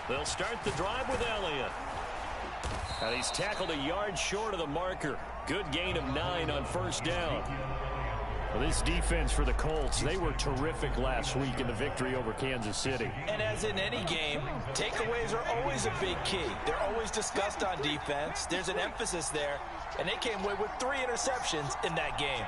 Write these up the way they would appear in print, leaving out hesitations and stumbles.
They'll start the drive with Elliott. And he's tackled a yard short of the marker. Good gain of 9 on first down. Well, this defense for the Colts, they were terrific last week in the victory over Kansas City. And as in any game, takeaways are always a big key. They're always discussed on defense. There's an emphasis there, and they came away with 3 interceptions in that game.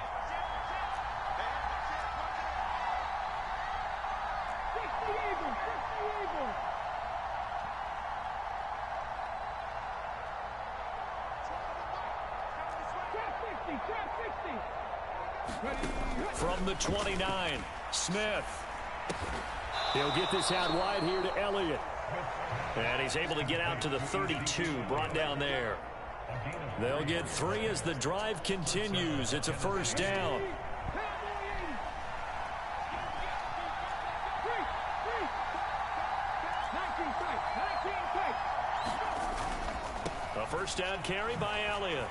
From the 29, Smith. He'll get this out wide here to Elliott. And he's able to get out to the 32, brought down there. They'll get 3 as the drive continues. It's a first down. A first down carry by Elliott.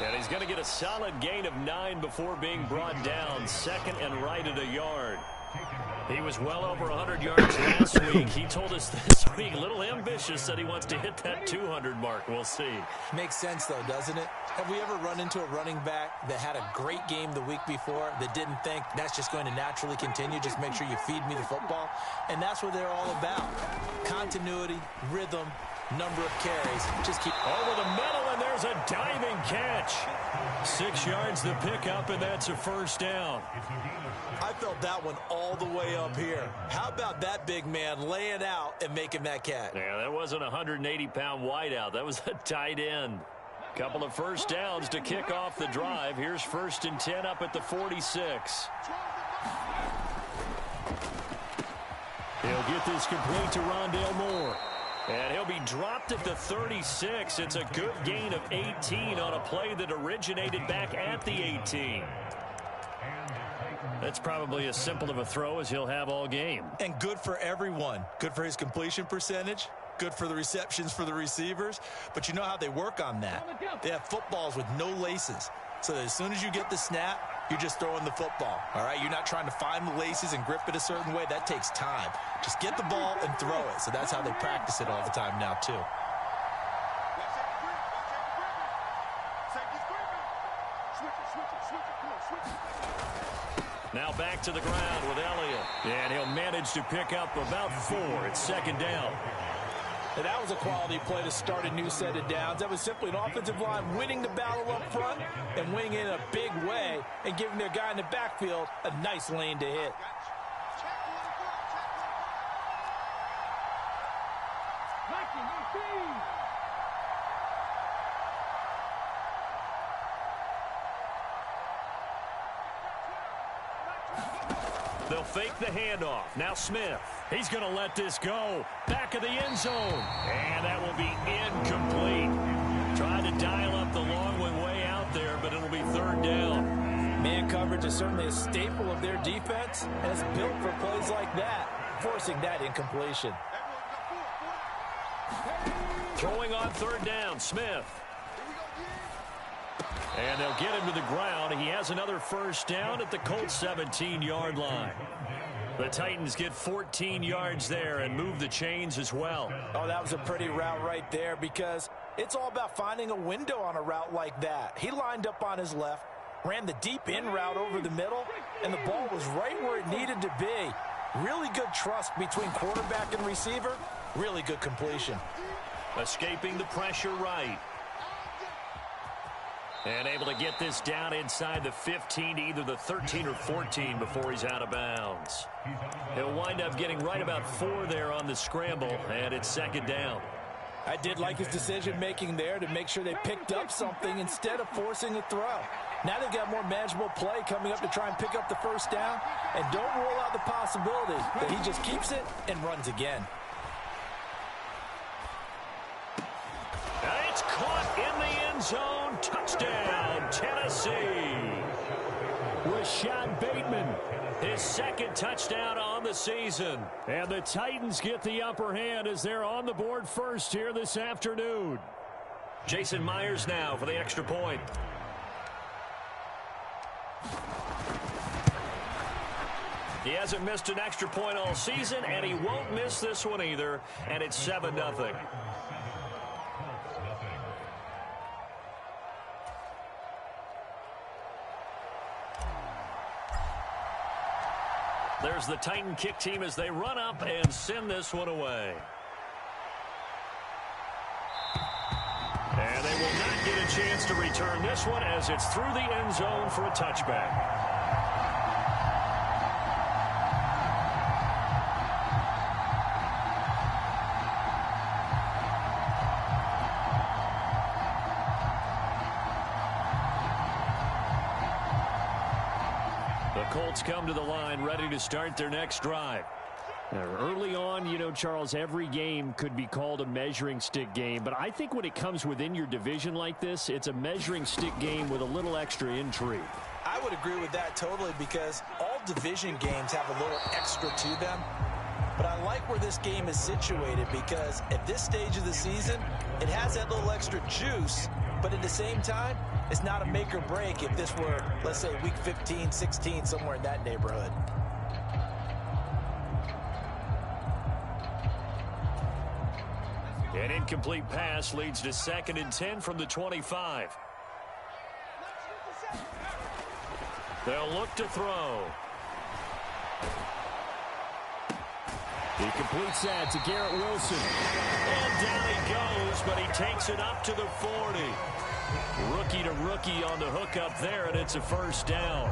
And he's going to get a solid gain of 9 before being brought down. Second and right at a yard. He was well over 100 yards last week. He told us this week, a little ambitious, that he wants to hit that 200 mark. We'll see. Makes sense, though, doesn't it? Have we ever run into a running back that had a great game the week before that didn't think that's just going to naturally continue? Just make sure you feed me the football. And that's what they're all about. Continuity, rhythm, number of carries. Just keep over the middle, and there's a diving catch. 6 yards the pickup, and that's a first down. I felt that one all the way up here. How about that big man laying out and making that catch? Yeah, that wasn't a 180-pound wideout. That was a tight end. Couple of first downs to kick off the drive. Here's 1st and 10 up at the 46. He'll get this complete to Rondale Moore. And he'll be dropped at the 36. It's a good gain of 18 on a play that originated back at the 18. That's probably as simple of a throw as he'll have all game. And good for everyone. Good for his completion percentage. Good for the receptions for the receivers. But you know how they work on that. They have footballs with no laces. So that as soon as you get the snap, you're just throwing the football. All right? You're not trying to find the laces and grip it a certain way. That takes time. Just get the ball and throw it. So that's how they practice it all the time now, too. Now back to the ground with Elliott. And he'll manage to pick up about 4. It's 2nd down. And that was a quality play to start a new set of downs. That was simply an offensive line winning the battle up front and winning in a big way and giving their guy in the backfield a nice lane to hit. They'll fake the handoff. Now Smith. He's going to let this go. Back of the end zone. And that will be incomplete. Trying to dial up the long one way out there, but it'll be 3rd down. Man coverage is certainly a staple of their defense, and it's built for plays like that, forcing that incompletion. Throwing on 3rd down, Smith. And they'll get him to the ground. He has another first down at the Colts 17-yard line. The Titans get 14 yards there and move the chains as well. Oh, that was a pretty route right there because it's all about finding a window on a route like that. He lined up on his left, ran the deep in route over the middle, and the ball was right where it needed to be. Really good trust between quarterback and receiver. Really good completion. Escaping the pressure right. And able to get this down inside the 15 to either the 13 or 14 before he's out of bounds. He'll wind up getting right about 4 there on the scramble, and it's 2nd down. I did like his decision-making there to make sure they picked up something instead of forcing a throw. Now they've got more manageable play coming up to try and pick up the first down, and don't rule out the possibility that he just keeps it and runs again. It's caught in the end zone. Touchdown, Tennessee. Rashad Bateman, his 2nd touchdown on the season. And the Titans get the upper hand as they're on the board first here this afternoon. Jason Myers now for the extra point. He hasn't missed an extra point all season, and he won't miss this one either, and it's 7-0. There's the Titan kick team as they run up and send this one away. And they will not get a chance to return this one as it's through the end zone for a touchback. Colts come to the line ready to start their next drive. Now, early on, you know, Charles, every game could be called a measuring stick game, but I think when it comes within your division like this, it's a measuring stick game with a little extra intrigue. I would agree with that totally because all division games have a little extra to them. But I like where this game is situated because at this stage of the season, it has that little extra juice, but at the same time, it's not a make or break if this were, let's say, week 15, 16, somewhere in that neighborhood. An incomplete pass leads to 2nd and 10 from the 25. They'll look to throw. He completes that to Garrett Wilson. And down he goes, but he takes it up to the 40. Rookie to rookie on the hook up there, and it's a first down.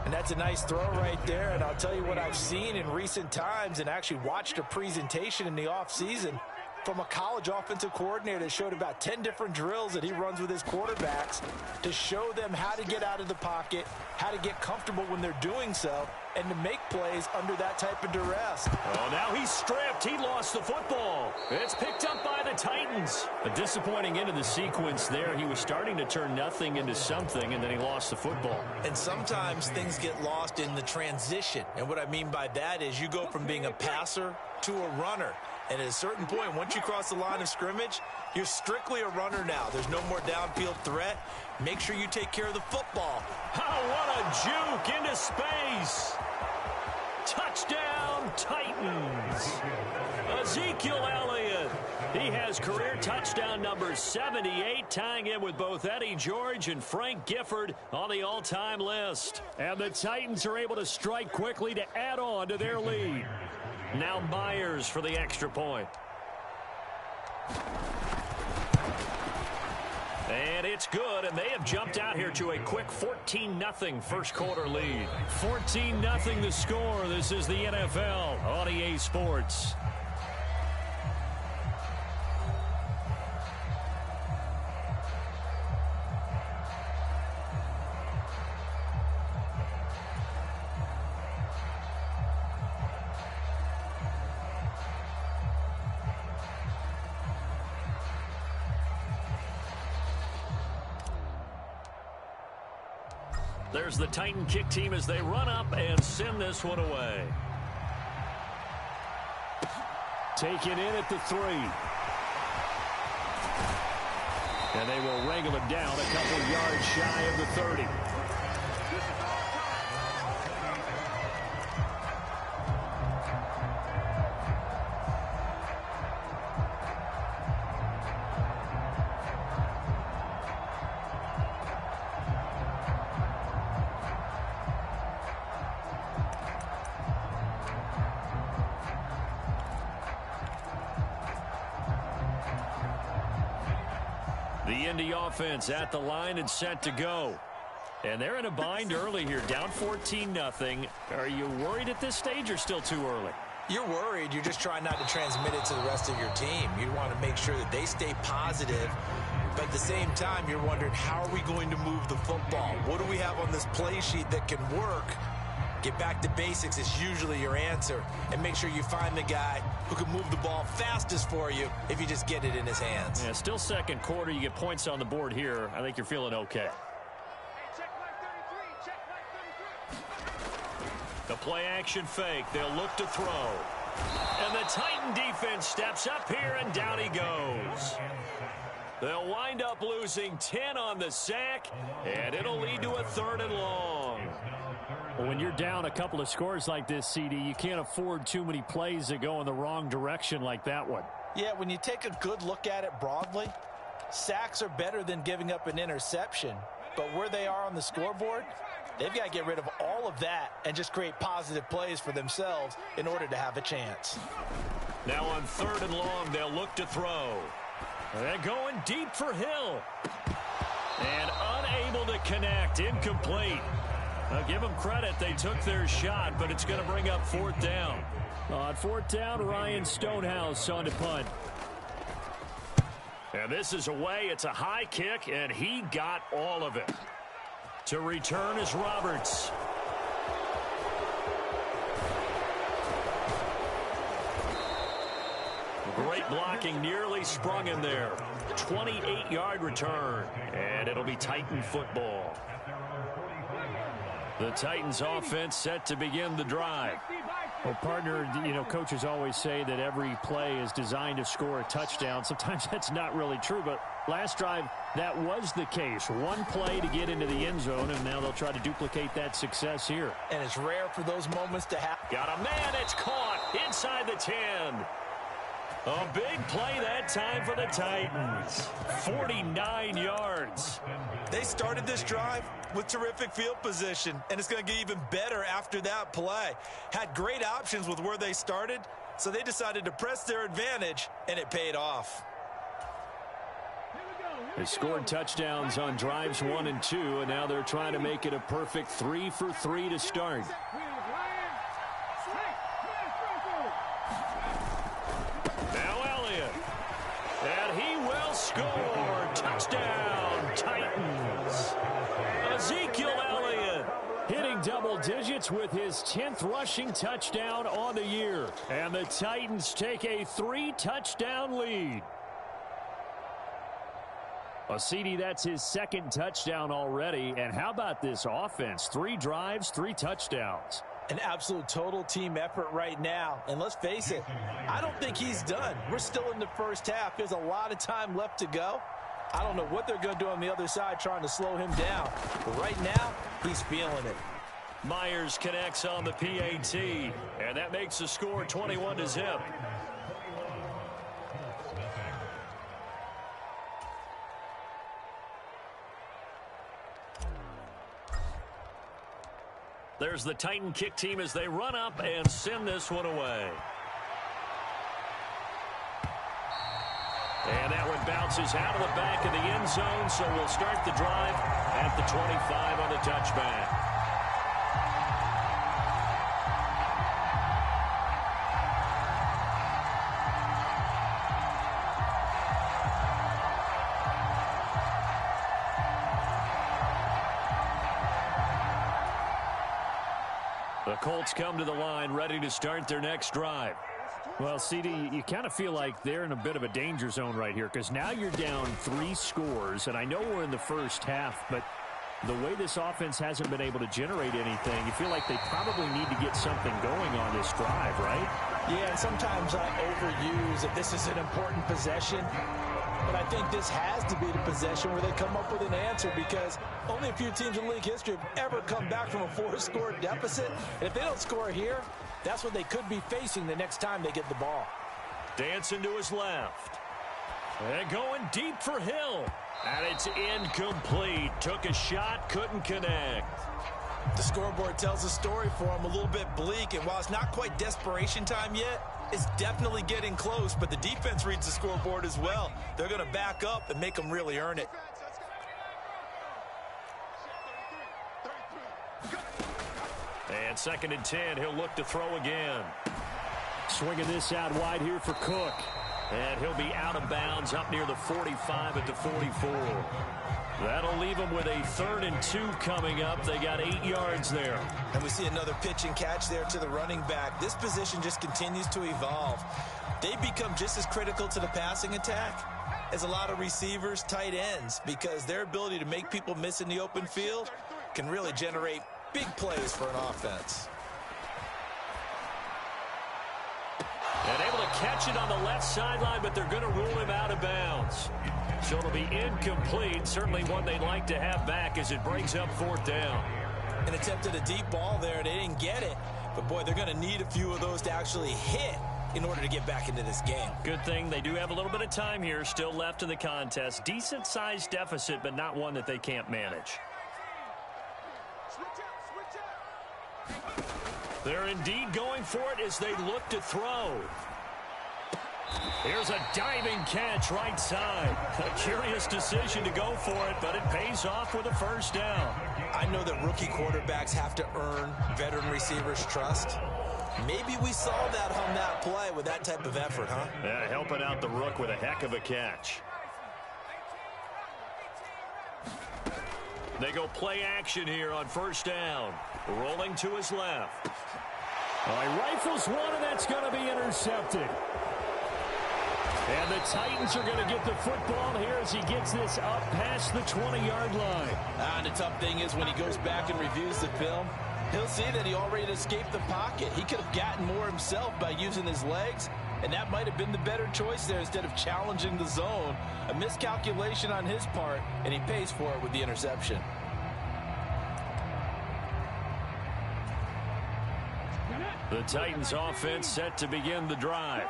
And that's a nice throw right there. And I'll tell you what I've seen in recent times and actually watched a presentation in the offseason from a college offensive coordinator that showed about 10 different drills that he runs with his quarterbacks to show them how to get out of the pocket, how to get comfortable when they're doing so, and to make plays under that type of duress. Oh, now he's stripped. He lost the football. It's picked up by the Titans. A disappointing end of the sequence there. He was starting to turn nothing into something, and then he lost the football. And sometimes things get lost in the transition. And what I mean by that is you go from being a passer to a runner. And at a certain point, once you cross the line of scrimmage, you're strictly a runner now. There's no more downfield threat. Make sure you take care of the football. Oh, what a juke into space. Touchdown, Titans. Ezekiel Elliott. He has career touchdown number 78, tying him with both Eddie George and Frank Gifford on the all-time list. And the Titans are able to strike quickly to add on to their lead. Now Myers for the extra point. And it's good, and they have jumped out here to a quick 14-0 first quarter lead. 14-0 the score. This is the NFL on EA Sports. There's the Titan kick team as they run up and send this one away. Taken in at the 3. And they will wrangle him down a couple yards shy of the 30. The Indy offense at the line and set to go. And they're in a bind early here, down 14-0. Are you worried at this stage or still too early? You're worried. You're just trying not to transmit it to the rest of your team. You want to make sure that they stay positive. But at the same time, you're wondering, how are we going to move the football? What do we have on this play sheet that can work? Get back to basics is usually your answer. And make sure you find the guy who can move the ball fastest for you if you just get it in his hands. Yeah, still second quarter. You get points on the board here. I think you're feeling okay. The play action fake. They'll look to throw. And the Titan defense steps up here, and down he goes. They'll wind up losing 10 on the sack, and it'll lead to a 3rd and long. When you're down a couple of scores like this, CD, you can't afford too many plays that go in the wrong direction like that one. Yeah, when you take a good look at it broadly, sacks are better than giving up an interception. But where they are on the scoreboard, they've got to get rid of all of that and just create positive plays for themselves in order to have a chance. Now on 3rd and long, they'll look to throw. They're going deep for Hill. And unable to connect. Incomplete. I'll give them credit. They took their shot, but it's going to bring up 4th down. On 4th down, Ryan Stonehouse on to punt. And this is away. It's a high kick, and he got all of it. To return is Roberts. Great blocking, nearly sprung him there. 28-yard return, and it'll be Titan football. The Titans offense set to begin the drive. Well, partner, you know, coaches always say that every play is designed to score a touchdown. Sometimes that's not really true, but last drive, that was the case. One play to get into the end zone, and now they'll try to duplicate that success here. And it's rare for those moments to happen. Got a man, it's caught inside the 10. A big play that time for the Titans. 49 yards. They started this drive with terrific field position, and it's going to get even better after that play. Had great options with where they started, so they decided to press their advantage, and it paid off. They scored touchdowns on drives 1 and 2, and now they're trying to make it a perfect 3 for 3 to start. Score! Touchdown, Titans! Ezekiel Elliott hitting double digits with his 10th rushing touchdown on the year. And the Titans take a 3-touchdown lead. Well, CD, that's his 2nd touchdown already. And how about this offense? 3 drives, 3 touchdowns. An absolute total team effort right now. And let's face it, I don't think he's done. We're still in the first half. There's a lot of time left to go. I don't know what they're going to do on the other side trying to slow him down. But right now, he's feeling it. Myers connects on the PAT. And that makes the score 21-0. There's the Titan kick team as they run up and send this one away. And that one bounces out of the back of the end zone, so we'll start the drive at the 25 on the touchback. The Colts come to the line ready to start their next drive. Well, CD, you kind of feel like they're in a bit of a danger zone right here because now you're down 3 scores, and I know we're in the first half, but the way this offense hasn't been able to generate anything, you feel like they probably need to get something going on this drive, right? Yeah, and sometimes I overuse that this is an important possession. But I think this has to be the possession where they come up with an answer because only a few teams in league history have ever come back from a 4-score deficit. And if they don't score here, that's what they could be facing the next time they get the ball. Dancing to his left. And going deep for Hill. And it's incomplete. Took a shot, couldn't connect. The scoreboard tells a story for him, a little bit bleak. And while it's not quite desperation time yet, it's definitely getting close, but the defense reads the scoreboard as well. They're going to back up and make them really earn it. And 2nd and 10, he'll look to throw again. Swinging this out wide here for Cook. And he'll be out of bounds up near the 45 at the 44. That'll leave them with a 3rd and 2 coming up. They got 8 yards there. And we see another pitch and catch there to the running back. This position just continues to evolve. They become just as critical to the passing attack as a lot of receivers, tight ends, because their ability to make people miss in the open field can really generate big plays for an offense. And able to catch it on the left sideline, but they're going to rule him out of bounds. So it'll be incomplete. Certainly one they'd like to have back as it brings up 4th down. and attempted a deep ball there. They didn't get it. But, boy, they're going to need a few of those to actually hit in order to get back into this game. Good thing they do have a little bit of time here still left in the contest. Decent-sized deficit, but not one that they can't manage. They're indeed going for it as they look to throw. Here's a diving catch right side. A curious decision to go for it, but it pays off with a first down. I know that rookie quarterbacks have to earn veteran receivers' trust. Maybe we saw that on that play with that type of effort, huh? Yeah, helping out the rook with a heck of a catch. They go play action here on first down. Rolling to his left. He rifles one, and that's going to be intercepted. And the Titans are going to get the football here as he gets this up past the 20-yard line. And the tough thing is when he goes back and reviews the film, he'll see that he already escaped the pocket. He could have gotten more himself by using his legs, and that might have been the better choice there instead of challenging the zone. A miscalculation on his part, and he pays for it with the interception. The Titans offense set to begin the drive.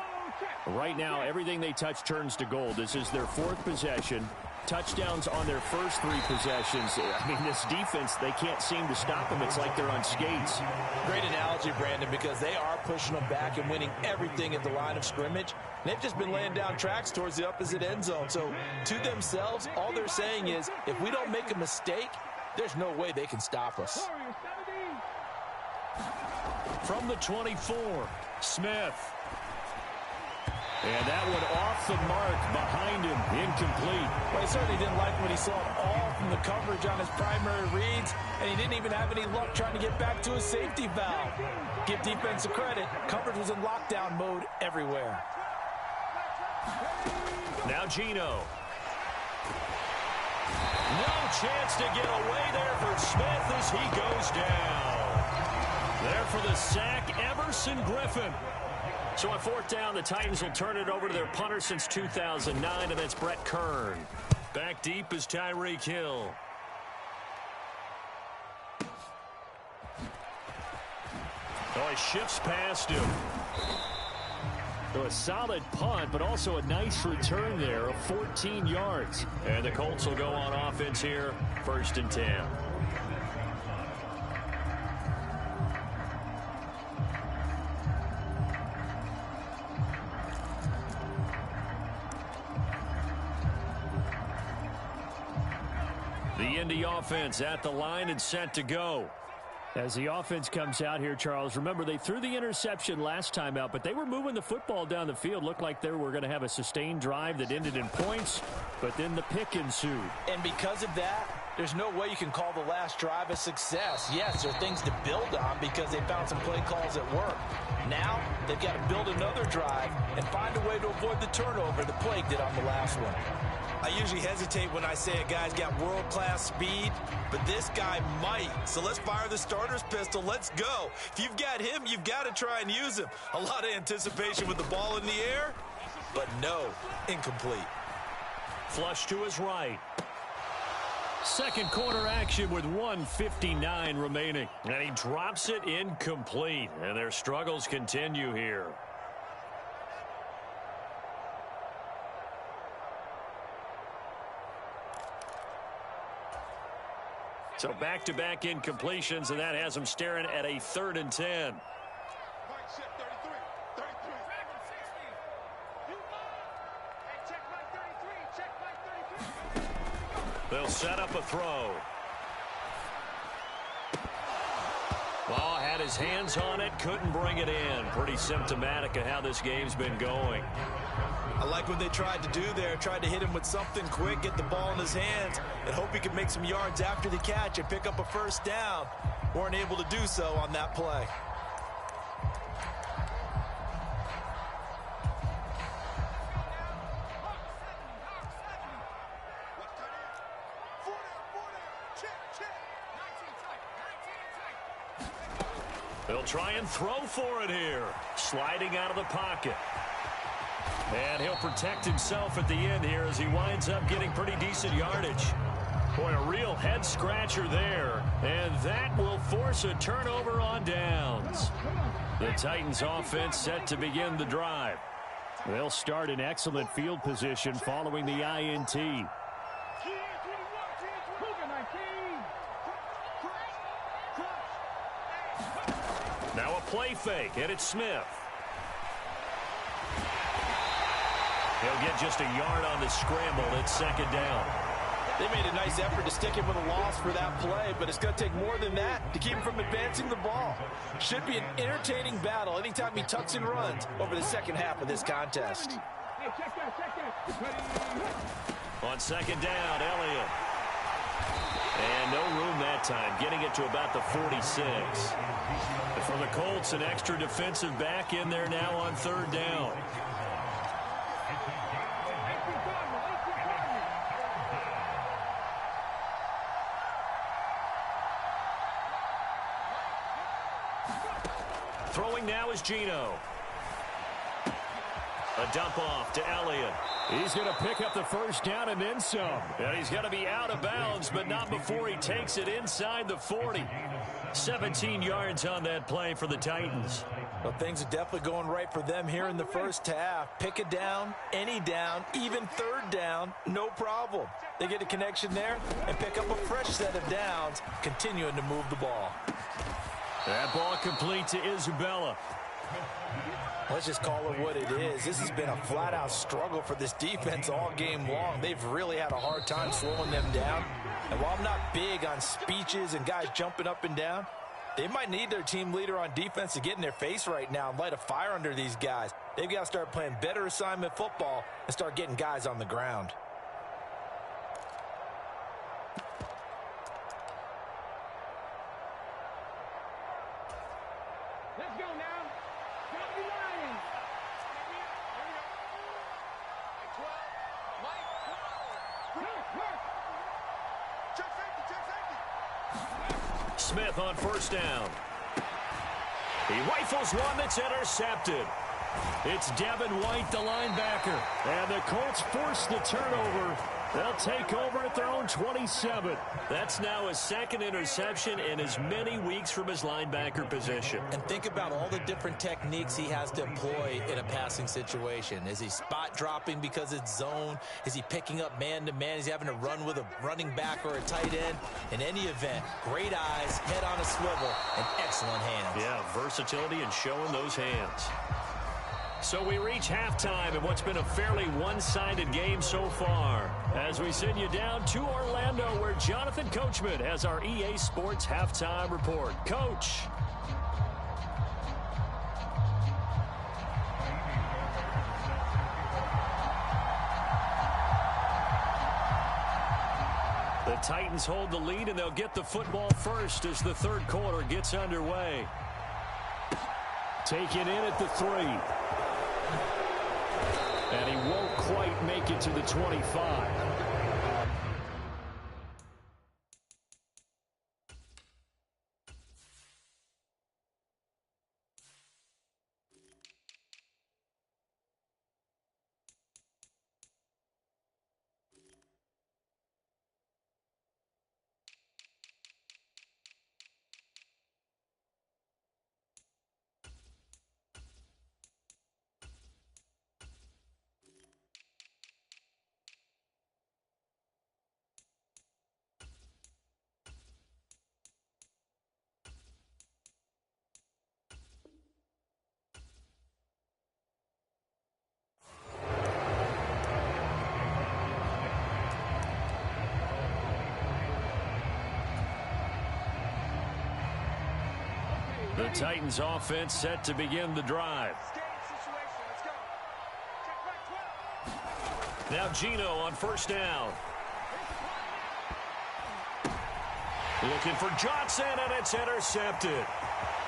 Right now, everything they touch turns to gold. This is their fourth possession. Touchdowns on their first three possessions. I mean, this defense, they can't seem to stop them. It's like they're on skates. Great analogy, Brandon, because they are pushing them back and winning everything at the line of scrimmage. They've just been laying down tracks towards the opposite end zone. So, to themselves, all they're saying is, if we don't make a mistake, there's no way they can stop us. From the 24, Smith. And that one off the mark behind him, incomplete. Well, he certainly didn't like what he saw all from the coverage on his primary reads, and he didn't even have any luck trying to get back to his safety valve. Give defense credit, coverage was in lockdown mode everywhere. Now Gino. No chance to get away there for Smith as he goes down. There for the sack, Everson Griffin. So on fourth down, the Titans will turn it over to their punter since 2009, and that's Brett Kern. Back deep is Tyreek Hill. Oh, he shifts past him. So a solid punt, but also a nice return there of 14 yards. And the Colts will go on offense here, 1st and 10. The Indy offense at the line and set to go. As the offense comes out here, Charles, remember they threw the interception last time out, but they were moving the football down the field. Looked like they were going to have a sustained drive that ended in points, but then the pick ensued. And because of that, there's no way you can call the last drive a success. Yes, there are things to build on because they found some play calls that work. Now, they've got to build another drive and find a way to avoid the turnover the play did on the last one. I usually hesitate when I say a guy's got world-class speed, but this guy might. So let's fire the starter's pistol. Let's go. If you've got him, you've got to try and use him. A lot of anticipation with the ball in the air, but no, incomplete. Flush to his right. Second quarter action with 1:59 remaining. And he drops it incomplete. And their struggles continue here. So back-to-back incompletions, and that has them staring at a 3rd and 10. They'll set up a throw. Ball had his hands on it, couldn't bring it in. Pretty symptomatic of how this game's been going. I like what they tried to do there. Tried to hit him with something quick, get the ball in his hands, and hope he could make some yards after the catch and pick up a first down. Weren't able to do so on that play. They'll try and throw for it here. Sliding out of the pocket. And he'll protect himself at the end here as he winds up getting pretty decent yardage. Boy, a real head-scratcher there. And that will force a turnover on downs. The Titans offense set to begin the drive. They'll start in excellent field position following the INT. Now a play fake, and it's Smith. He'll get just a yard on the scramble. It's second down. They made a nice effort to stick him with a loss for that play, but it's going to take more than that to keep him from advancing the ball. Should be an entertaining battle anytime he tucks and runs over the second half of this contest. On second down, Elliott. And no room that time, getting it to about the 46. For the Colts, an extra defensive back in there now on third down. Throwing now is Geno. A dump off to Elliott. He's going to pick up the first down and then some. And he's going to be out of bounds, but not before he takes it inside the 40. 17 yards on that play for the Titans. Well, things are definitely going right for them here in the first half. Pick a down, any down, even third down, no problem. They get a connection there and pick up a fresh set of downs, continuing to move the ball. That ball complete to Isabella. Let's just call it what it is. This has been a flat-out struggle for this defense all game long. They've really had a hard time slowing them down. And while I'm not big on speeches and guys jumping up and down, they might need their team leader on defense to get in their face right now and light a fire under these guys. They've got to start playing better assignment football and start getting guys on the ground. Let's go now. Go be Lions. Smith on first down. He rifles one that's intercepted. It's Devin White, the linebacker. And the Colts force the turnover. They'll take over at their own 27. That's now his second interception in as many weeks from his linebacker position. And think about all the different techniques he has to employ in a passing situation. Is he spot dropping because it's zone? Is he picking up man-to-man? Is he having to run with a running back or a tight end? In any event, great eyes, head on a swivel, and excellent hands. Yeah, versatility and showing those hands. So we reach halftime in what's been a fairly one-sided game so far. As we send you down to Orlando, where Jonathan Coachman has our EA Sports Halftime Report. Coach. The Titans hold the lead, and they'll get the football first as the third quarter gets underway. Taken in at the 3. And he won't quite make it to the 25. The Titans offense set to begin the drive. Now Geno on first down. Looking for Johnson, and it's intercepted.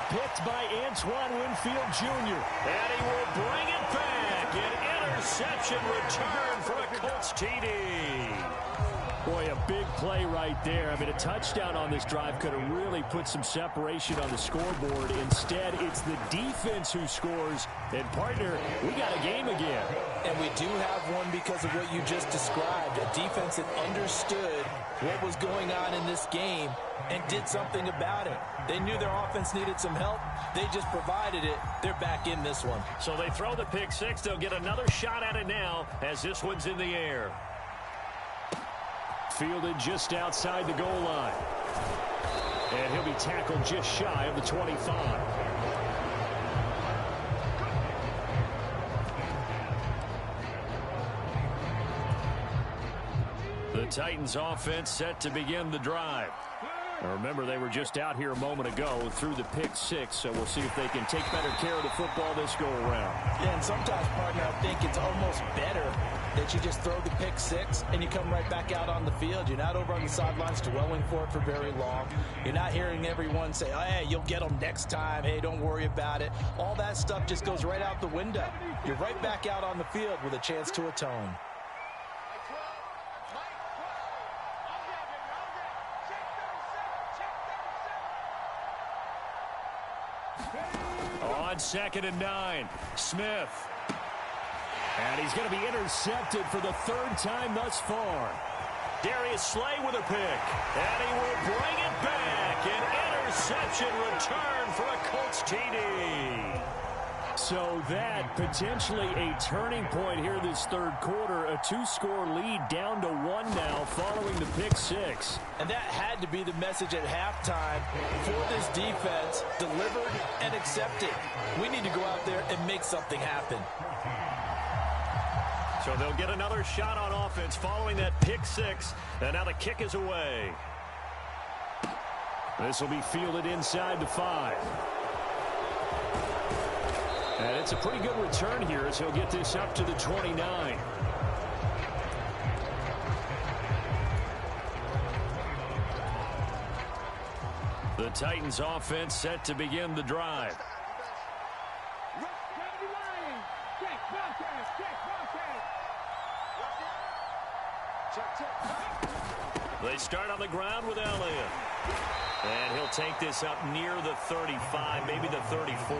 Picked by Antoine Winfield Jr. And he will bring it back. An interception return for a Colts TD. Boy, a big play right there. I mean, a touchdown on this drive could have really put some separation on the scoreboard. Instead, it's the defense who scores. And, partner, we got a game again. And we do have one because of what you just described. A defense that understood what was going on in this game and did something about it. They knew their offense needed some help. They just provided it. They're back in this one. So they throw the pick six. They'll get another shot at it now as this one's in the air. Fielded just outside the goal line. And he'll be tackled just shy of the 25. The Titans offense set to begin the drive. Now remember, they were just out here a moment ago through the pick six, so we'll see if they can take better care of the football this go-around. Yeah, and sometimes, partner, I think it's almost better that you just throw the pick six and you come right back out on the field. You're not over on the sidelines dwelling for it for very long. You're not hearing everyone say, oh, hey, you'll get them next time. Hey, don't worry about it. All that stuff just goes right out the window. You're right back out on the field with a chance to atone. On 2nd and 9, Smith. And he's going to be intercepted for the third time thus far. Darius Slay with a pick. And he will bring it back. An interception return for a Colts TD. So that potentially a turning point here this third quarter. A 2-score lead down to 1 now following the pick six. And that had to be the message at halftime for this defense. Delivered and accepted. We need to go out there and make something happen. So they'll get another shot on offense following that pick six. And now the kick is away. This will be fielded inside the 5. And it's a pretty good return here as he'll get this up to the 29. The Titans offense set to begin the drive. They start on the ground with Elliott. And he'll take this up near the 35, maybe the 34.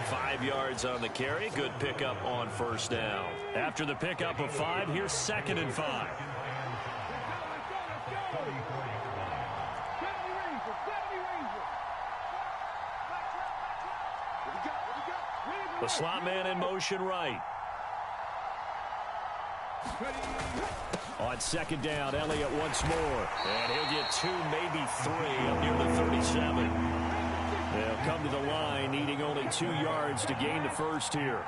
5 yards on the carry. Good pickup on first down. After the pickup of 5, here's 2nd and 5. The slot man in motion right. On 2nd down, Elliott once more. And he'll get 2, maybe 3 up near the 37. They'll come to the line, needing only 2 yards to gain the first here.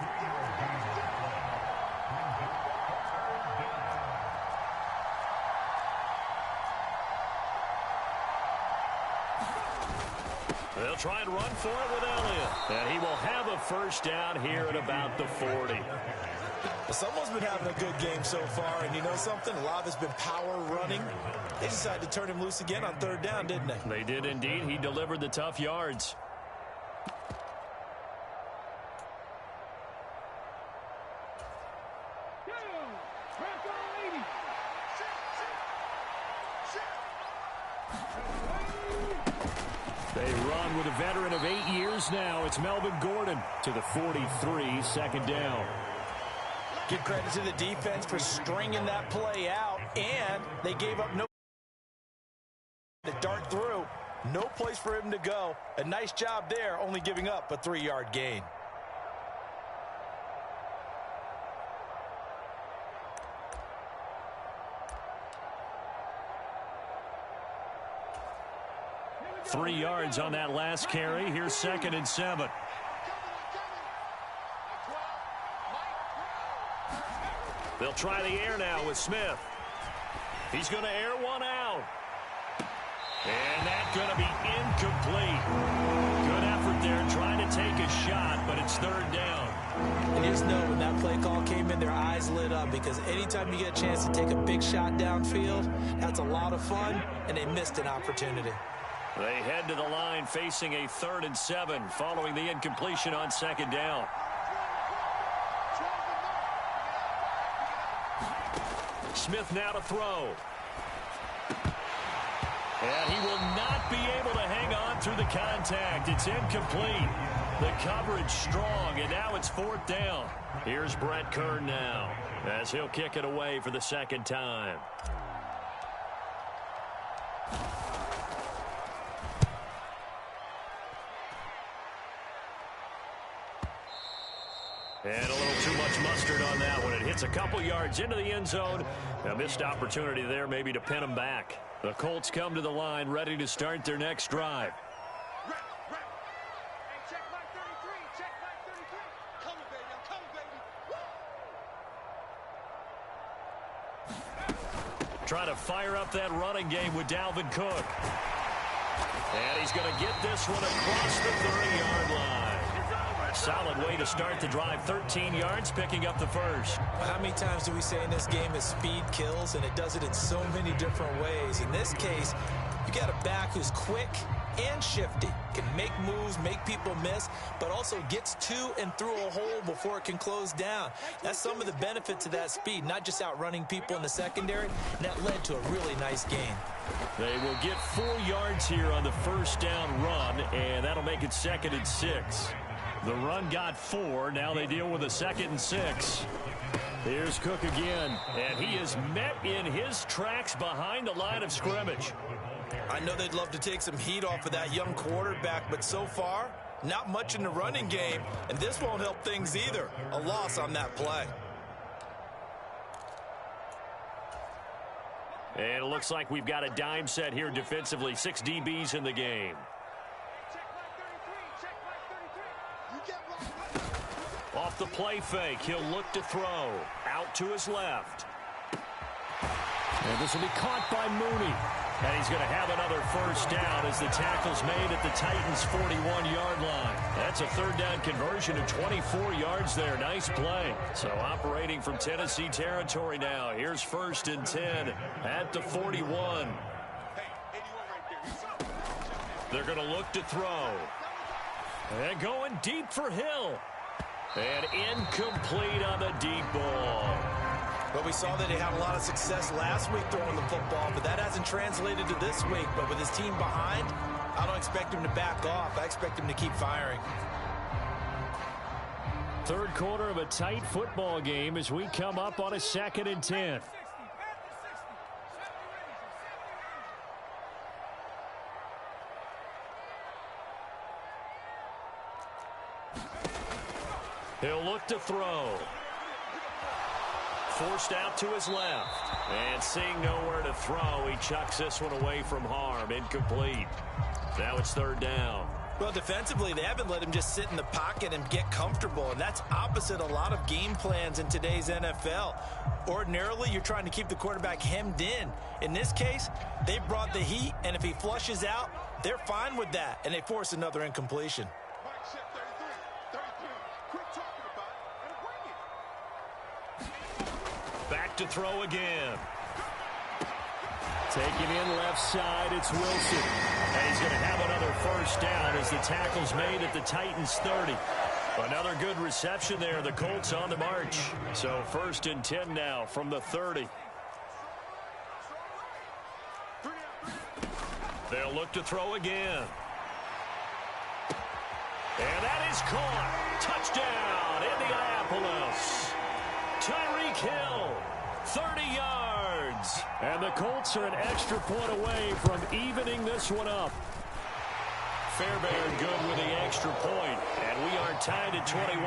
They'll try and run for it with Elliott. And he will have a first down here at about the 40. Someone's been having a good game so far, and you know something? A lot of it's been power running. They decided to turn him loose again on 3rd down, didn't they? They did indeed. He delivered the tough yards. They run with a veteran of 8 years now. It's Melvin Gordon to the 43, 2nd down. Give credit to the defense for stringing that play out, and they gave up no to dart through. No place for him to go. A nice job there, only giving up a 3-yard gain. Three yards on that last carry. Here's 2nd and 7. They'll try the air now with Smith. He's going to air one out. And that's going to be incomplete. Good effort there trying to take a shot, but it's 3rd down. And just know when that play call came in, their eyes lit up, because anytime you get a chance to take a big shot downfield, that's a lot of fun, and they missed an opportunity. They head to the line facing a 3rd and 7 following the incompletion on 2nd down. Smith now to throw. And he will not be able to hang on through the contact. It's incomplete. The coverage strong, and now it's 4th down. Here's Brett Kern now as he'll kick it away for the second time. And a little too much mustard on that one. It hits a couple yards into the end zone. A missed opportunity there maybe to pin them back. The Colts come to the line ready to start their next drive. Trying to fire up that running game with Dalvin Cook. And he's going to get this one across the 30-yard line. Solid way to start the drive. 13 yards, picking up the first. How many times do we say in this game that speed kills, and it does it in so many different ways? In this case, you got a back who's quick and shifty, can make moves, make people miss, but also gets to and through a hole before it can close down. That's some of the benefits of that speed, not just outrunning people in the secondary, and that led to a really nice gain. They will get 4 yards here on the first down run, and that'll make it 2nd and 6. The run got 4. Now they deal with a 2nd and 6. Here's Cook again, and he is met in his tracks behind the line of scrimmage. I know they'd love to take some heat off of that young quarterback, but so far, not much in the running game, and this won't help things either. A loss on that play. And it looks like we've got a dime set here defensively. 6 DBs in the game. Off the play fake, he'll look to throw. Out to his left. And this will be caught by Mooney. And he's going to have another first down as the tackle's made at the Titans' 41-yard line. That's a 3rd down conversion of 24 yards there. Nice play. So operating from Tennessee territory now. Here's 1st and 10 at the 41. They're going to look to throw. And going deep for Hill. And incomplete on the deep ball. But we saw that he had a lot of success last week throwing the football, but that hasn't translated to this week. But with his team behind, I don't expect him to back off. I expect him to keep firing. 3rd quarter of a tight football game as we come up on a 2nd and 10. He'll look to throw. Forced out to his left. And seeing nowhere to throw, he chucks this one away from harm. Incomplete. Now it's 3rd down. Well, defensively, they haven't let him just sit in the pocket and get comfortable, and that's opposite a lot of game plans in today's NFL. Ordinarily, you're trying to keep the quarterback hemmed in. In this case, they brought the heat, and if he flushes out, they're fine with that, and they force another incompletion. Back to throw again. Taking in left side, it's Wilson. And he's going to have another first down as the tackle's made at the Titans' 30. Another good reception there. The Colts on the march. So 1st and 10 now from the 30. They'll look to throw again. And that is caught. Touchdown, Indianapolis. Tyreek Hill, 30 yards. And the Colts are an extra point away from evening this one up. Fairbairn good with the extra point, and we are tied at 21.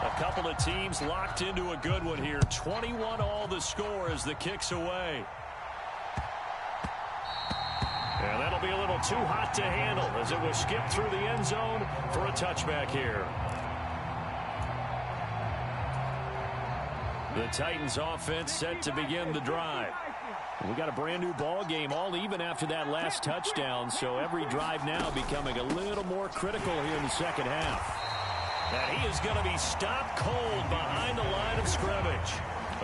A couple of teams locked into a good one here. 21 all the score as the kick's away. And that'll be a little too hot to handle as it will skip through the end zone for a touchback here. The Titans offense set to begin the drive. We got a brand new ball game, all even after that last touchdown, so every drive now becoming a little more critical here in the second half. And he is going to be stopped cold behind the line of scrimmage.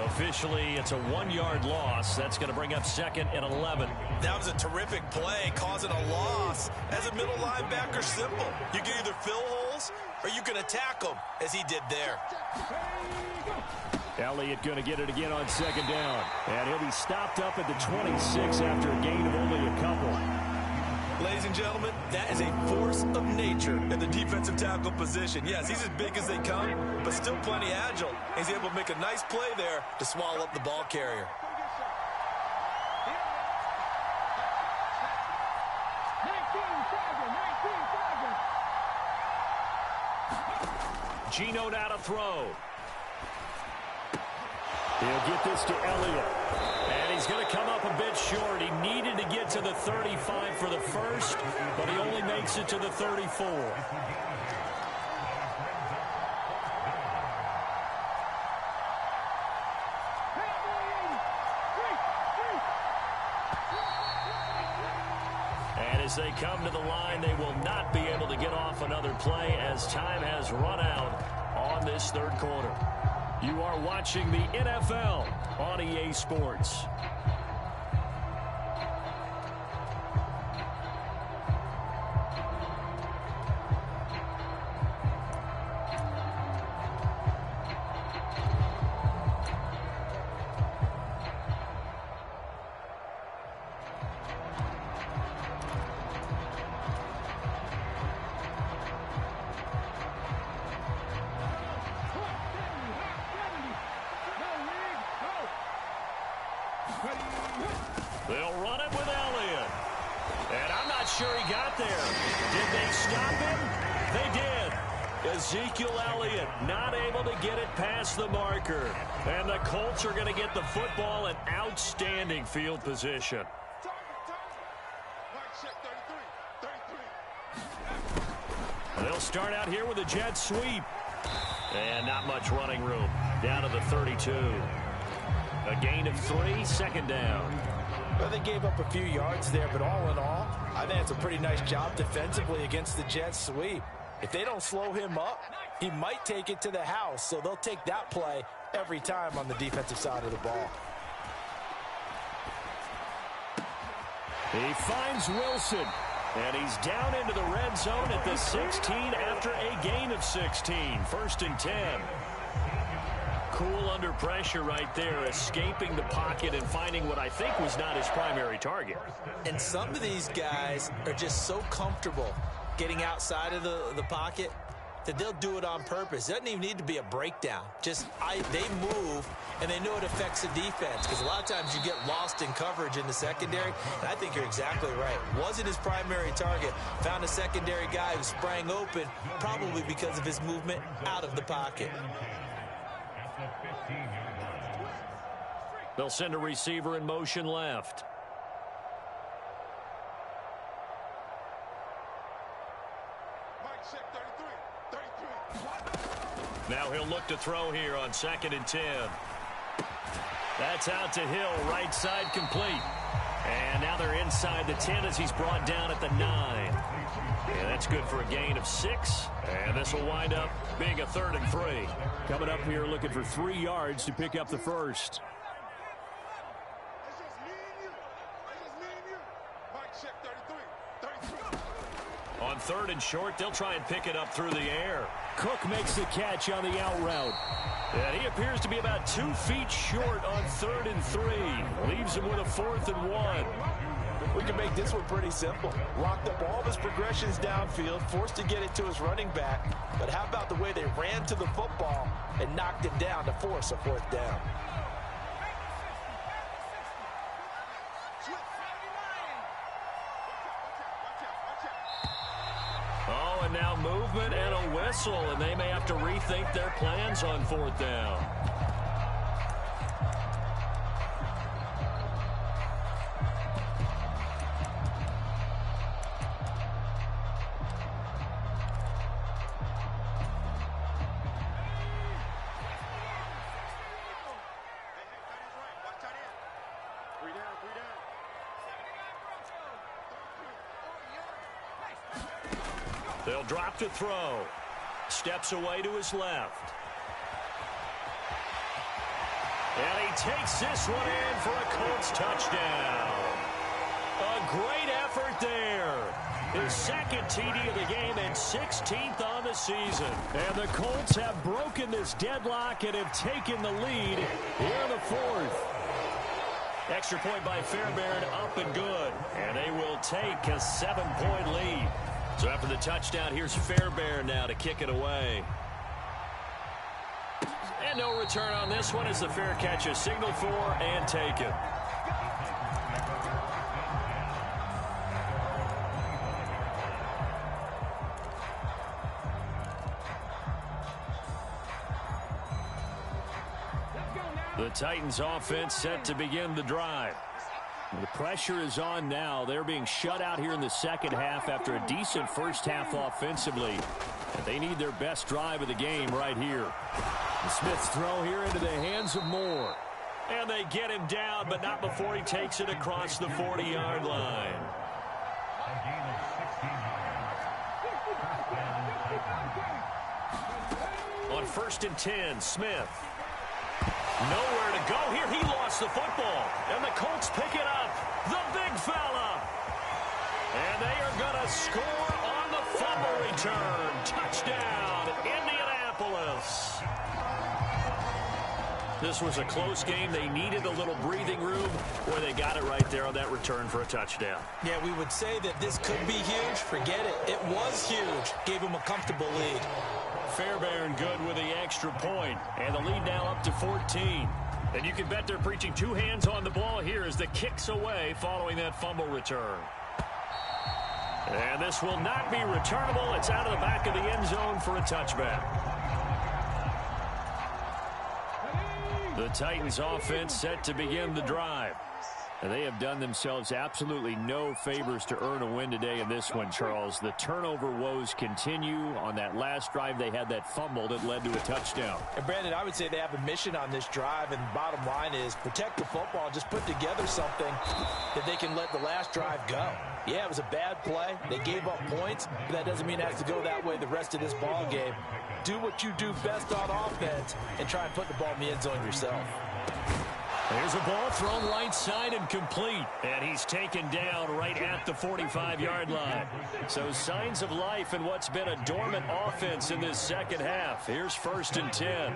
Officially, it's a 1-yard loss. That's going to bring up 2nd and 11. That was a terrific play, causing a loss. As a middle linebacker, simple. You can either fill holes or you can attack them, as he did there. Elliott going to get it again on 2nd down. And he'll be stopped up at the 26 after a gain of only a couple. Ladies and gentlemen, that is a force of nature in the defensive tackle position. Yes, he's as big as they come, but still plenty agile. He's able to make a nice play there to swallow up the ball carrier. Gino now to throw. He'll get this to Elliott. And he's going to come up a bit short. He needed to get to the 35 for the first, but he only makes it to the 34. And as they come to the line, they will not be able to get off another play as time has run out on this 3rd quarter. You are watching the NFL on EA Sports. They'll run it with Elliott. And I'm not sure he got there. Did they stop him? They did. Ezekiel Elliott not able to get it past the marker. And the Colts are going to get the football in outstanding field position. They'll start out here with a jet sweep. And not much running room. Down to the 32. A gain of 3, 2nd down. Well, they gave up a few yards there, but all in all, I think it's a pretty nice job defensively against the jet sweep. If they don't slow him up, he might take it to the house, so they'll take that play every time on the defensive side of the ball. He finds Wilson, and he's down into the red zone at the 16 after a gain of 16. 1st and 10. Cool under pressure right there, escaping the pocket and finding what I think was not his primary target. And some of these guys are just so comfortable getting outside of the pocket that they'll do it on purpose. It doesn't even need to be a breakdown. They move, and they know it affects the defense, because a lot of times you get lost in coverage in the secondary, and I think you're exactly right. Wasn't his primary target. Found a secondary guy who sprang open, probably because of his movement out of the pocket. They'll send a receiver in motion left. Now he'll look to throw here on 2nd and 10. That's out to Hill, right side complete. And now they're inside the 10 as he's brought down at the 9. And that's good for a gain of 6. And this will wind up being a 3rd and 3. Coming up here looking for 3 yards to pick up the first. On 3rd and short, they'll try and pick it up through the air. Cook makes the catch on the out route. And he appears to be about 2 feet short on 3rd and 3. Leaves him with a 4th and 1. We can make this one pretty simple. Locked up all of his progressions downfield, forced to get it to his running back. But how about the way they ran to the football and knocked him down to force a 4th down? Oh, and now movement and a whistle, and they may have to rethink their plans on 4th down. They'll drop to throw. Steps away to his left. And he takes this one in for a Colts touchdown. A great effort there. His second TD of the game and 16th on the season. And the Colts have broken this deadlock and have taken the lead here in the fourth. Extra point by Fairbairn, up and good. And they will take a 7-point lead. So after the touchdown, here's Fairbairn now to kick it away. And no return on this one as the fair catch is signaled for and taken. The Titans offense set to begin the drive. The pressure is on now. They're being shut out here in the second half after a decent first half offensively. And they need their best drive of the game right here. The Smith's throw here into the hands of Moore. And they get him down, but not before he takes it across the 40-yard line. On 1st and 10, Smith. Nowhere to go here. He lost the football. And the Colts pick it up. The big fella. And they are going to score on the fumble return. Touchdown, Indianapolis. This was a close game. They needed a little breathing room, where they got it right there on that return for a touchdown. Yeah, we would say that this could be huge. Forget it. It was huge. Gave him a comfortable lead. Fairbairn good with the extra point, and the lead now up to 14. And you can bet they're preaching two hands on the ball here as the kick's away following that fumble return. And this will not be returnable. It's out of the back of the end zone for a touchback. The Titans offense set to begin the drive. And they have done themselves absolutely no favors to earn a win today in this one, Charles. The turnover woes continue. On that last drive, they had that fumble that led to a touchdown. And, Brandon, I would say they have a mission on this drive, and the bottom line is protect the football. Just put together something that they can let the last drive go. Yeah, it was a bad play. They gave up points, but that doesn't mean it has to go that way the rest of this ball game. Do what you do best on offense and try and put the ball in the end zone yourself. There's a ball thrown right side and complete. And he's taken down right at the 45-yard line. So signs of life in what's been a dormant offense in this second half. Here's 1st and 10.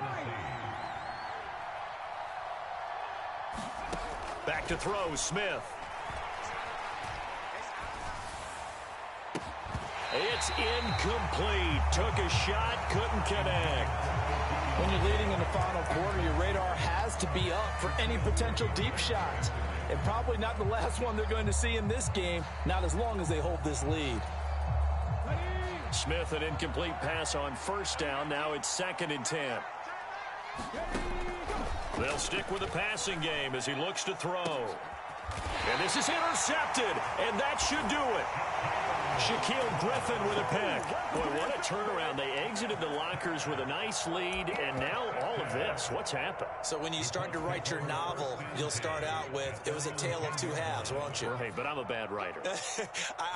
Back to throw, Smith. It's incomplete. Took a shot, couldn't connect. When you're leading in the final quarter, your radar has to be up for any potential deep shots. And probably not the last one they're going to see in this game, not as long as they hold this lead. Smith, an incomplete pass on 1st down. Now it's 2nd and 10. They'll stick with the passing game as he looks to throw. And this is intercepted, and that should do it. Shaquille Griffin with a pick. Boy, what a turnaround. They exited the lockers with a nice lead, and now all of this. What's happened? So when you start to write your novel, you'll start out with, it was a tale of two halves, won't you? Right, but I'm a bad writer.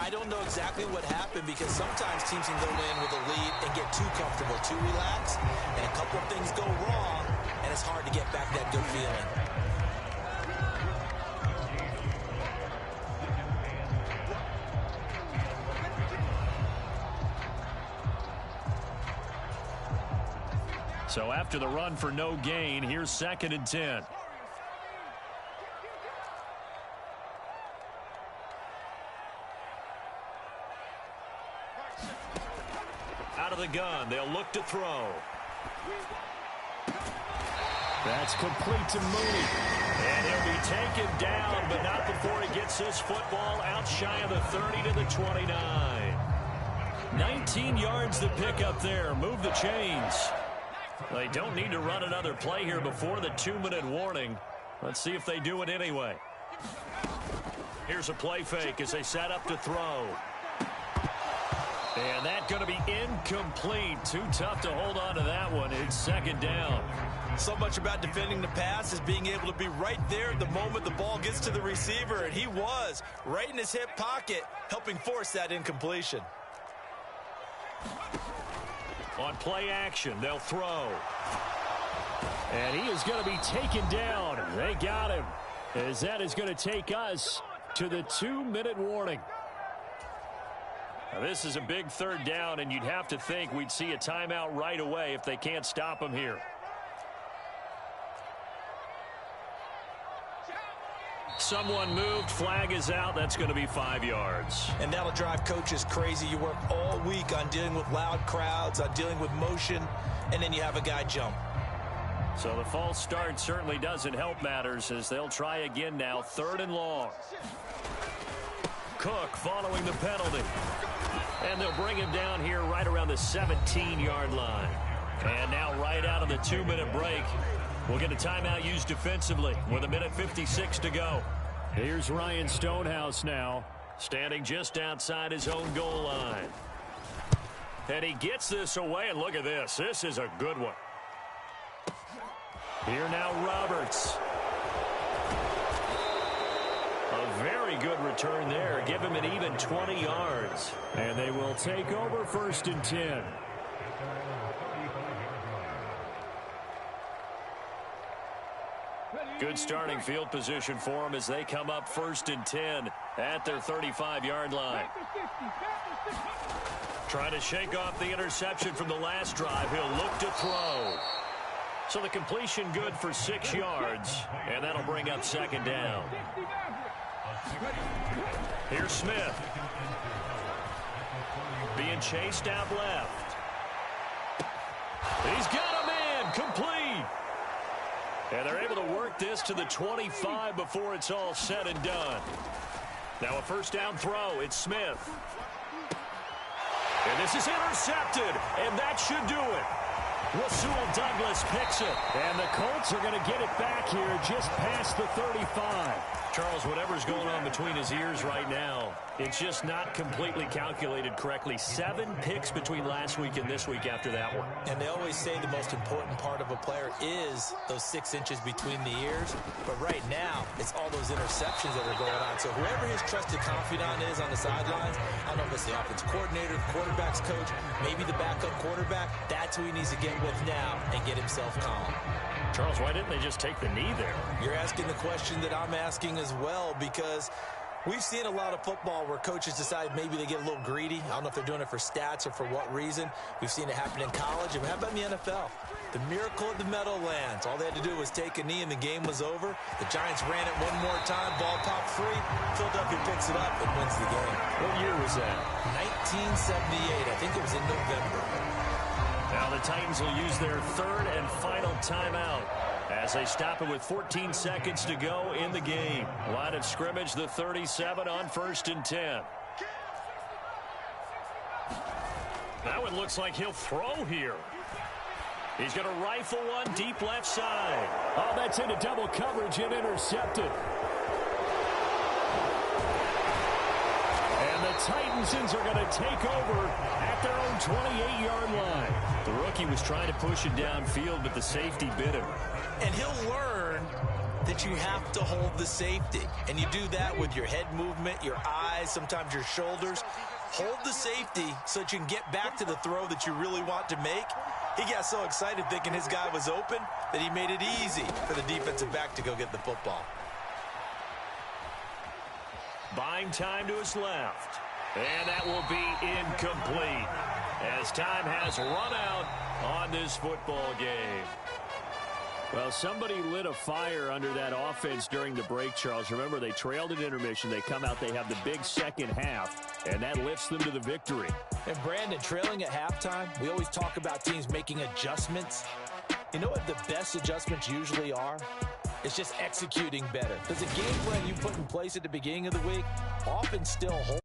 I don't know exactly what happened, because sometimes teams can go in with a lead and get too comfortable, too relaxed, and a couple of things go wrong, and it's hard to get back that good feeling. So after the run for no gain, here's 2nd and 10. Out of the gun, they'll look to throw. That's complete to Mooney. And he'll be taken down, but not before he gets this football out shy of the 30 to the 29. 19 yards to pick up there. Move the chains. They don't need to run another play here before the 2-minute warning. Let's see if they do it anyway. Here's a play fake as they set up to throw. And that's going to be incomplete. Too tough to hold on to that one. It's 2nd down. So much about defending the pass is being able to be right there at the moment the ball gets to the receiver, and he was right in his hip pocket, helping force that incompletion. On play action, they'll throw. And he is going to be taken down. They got him, as that is going to take us to the 2-minute warning. Now, this is a big third down, and you'd have to think we'd see a timeout right away if they can't stop him here. Someone moved. Flag is out. That's going to be 5 yards. And that'll drive coaches crazy. You work all week on dealing with loud crowds, on dealing with motion, and then you have a guy jump. So the false start certainly doesn't help matters, as they'll try again now. 3rd and long. Cook following the penalty. And they'll bring him down here right around the 17-yard line. And now right out of the 2-minute break, we'll get a timeout used defensively with 1:56 to go. Here's Ryan Stonehouse now, standing just outside his own goal line. And he gets this away, and look at this. This is a good one. Here now Roberts. A very good return there. Give him an even 20 yards. And they will take over 1st and 10. Good starting field position for them as they come up 1st and 10 at their 35-yard line. Trying to shake off the interception from the last drive. He'll look to throw. So the completion good for 6 yards, and that'll bring up 2nd down. Here's Smith. Being chased out left. He's got a man. Complete. And they're able to work this to the 25 before it's all said and done. Now a 1st down throw. It's Smith. And this is intercepted, and that should do it. Rasul Douglas picks it. And the Colts are going to get it back here just past the 35. Charles, whatever's going on between his ears right now, it's just not completely calculated correctly. 7 picks between last week and this week after that one. And they always say the most important part of a player is those 6 inches between the ears. But right now, it's all those interceptions that are going on. So whoever his trusted confidant is on the sidelines, I don't know if it's the offensive coordinator, the quarterback's coach, maybe the backup quarterback, that's who he needs to get with now and get himself calm. Charles, why didn't they just take the knee there? You're asking the question that I'm asking as well, because we've seen a lot of football where coaches decide maybe they get a little greedy. I don't know if they're doing it for stats or for what reason. We've seen it happen in college. And how about in the NFL? The miracle of the Meadowlands. All they had to do was take a knee and the game was over. The Giants ran it one more time. Ball popped free. Philadelphia picks it up and wins the game. What year was that? 1978. I think it was in November. Now the Titans will use their 3rd and final timeout as they stop it with 14 seconds to go in the game. Line of scrimmage, the 37 on 1st and 10. Now it looks like he'll throw here. He's going to rifle one deep left side. Oh, that's into double coverage and intercepted. And the Titans are going to take over at their own 28-yard line. The rookie was trying to push it downfield, but the safety bit him. And he'll learn that you have to hold the safety. And you do that with your head movement, your eyes, sometimes your shoulders. Hold the safety so that you can get back to the throw that you really want to make. He got so excited thinking his guy was open that he made it easy for the defensive back to go get the football. Buying time to his left. And that will be incomplete as time has run out on this football game. Well, somebody lit a fire under that offense during the break, Charles. Remember, they trailed at intermission. They come out, they have the big second half, and that lifts them to the victory. And, Brandon, trailing at halftime, we always talk about teams making adjustments. You know what the best adjustments usually are? It's just executing better. Because the game plan you put in place at the beginning of the week often still holds.